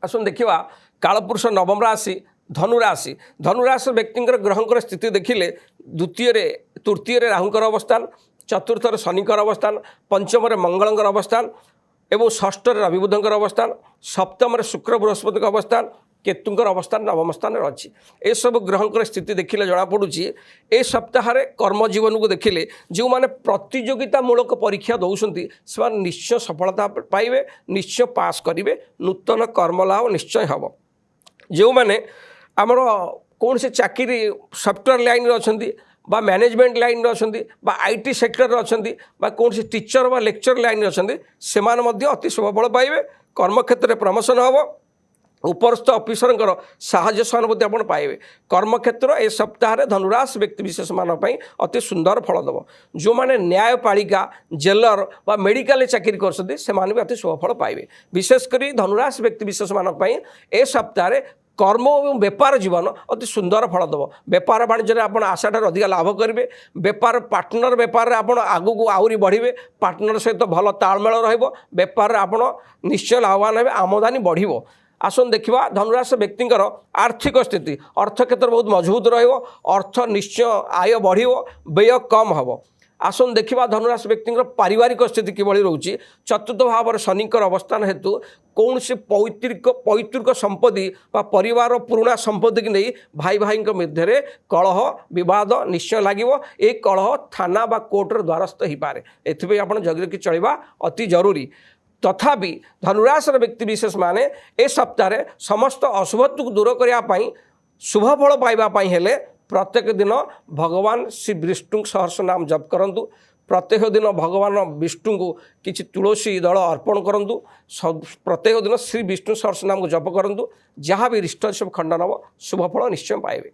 आसन देखा कालपुरुष नवम राशि धनुराशि धनुराशि व्यक्ति ग्रहंकर स्थिति देखिले द्वितीय तृतीय राहुंकर अवस्थान चतुर्थ शनिकर अवस्थान पंचम मंगलंकर अवस्थान एवं षष्ठ रविबुधंकर अवस्थान सप्तम शुक्र बृहस्पति अवस्थान केतुंकर अवस्थान नवम स्थान अच्छी ए सब ग्रहंकर स्थिति देखिले जनापड़ी ए सप्ताह कर्म जीवन को देखिले जो मैंने प्रतियोगितामूलक परीक्षा दौरान से निश्चय सफलता पाइबे निश्चय पास करेंगे नूतन कर्मलाभ निश्चय हम जो मैंने आमर कौन से चाकरी सॉफ्टवेयर लाइन अच्छा बा मैनेजमेंट लाइन अच्छा बा आईटी सेक्टर अच्छा बा कौन से टीचर बा लेक्चर लाइन अच्छा से अति शुभफल पाइबे कर्मक्षेत्र में प्रमोशन हम उपरस्थ ऑफिसर साहाय्य सहानुभूति आप पाइबे कर्मक्षेत्र ए सप्ताह धनुराशि व्यक्ति विशेष मानी अति सुंदर फल दब जो मैंने न्यायपालिका जेलर बा मेडिकल चाकरी कर अति शुभफल पाइबे विशेषकर धनुराशि व्यक्ति विशेष मानी ए सप्ताह कर्म और बेपार जीवन अति सुंदर फल दब बेपार वाणिज्य आप आशा अधिक लाभ करेंगे बेपार पार्टनर बेपार आप आगू आहरी बढ़े पार्टनर सहित भल तालमेल रेपार आप निश्चय लाभवान हे आमदानी बढ़ आसन देखा धनुराशि व्यक्ति आर्थिक स्थिति अर्थ क्षेत्र बहुत मजबूत अर्थ निश्चय आय बढ़ व्यय कम हम आसन देखा धनुराशि व्यक्ति पारिवारिक स्थिति किभली रोचे चतुर्थ भाव शनिकर अवस्थान हेतु कौन से पैतृक संपत्ति परिवार पुराणा संपत्ति की नहीं भाई भाई मध्य कलह विवाद निश्चय लगे ये कलह थाना बा कोर्टर द्वारस्थ हो पाए एथि आप जगि चलवा अति जरूरी तथापि धनुराशि व्यक्ति विशेष माने ए सप्ताह समस्त अशुभत्व को दूर करने शुभफल पाइबापी हेले प्रत्येक दिन भगवान श्री विष्णु सहस्र नाम जप करंतु प्रत्येक दिन भगवान विष्णु को किसी तुलसी दल अर्पण करंतु प्रत्येक दिन श्री विष्णु सहस्र नाम को जप करंतु जहाँ भी रिष्ट सब खंडन हम शुभफल निश्चय पाइबे।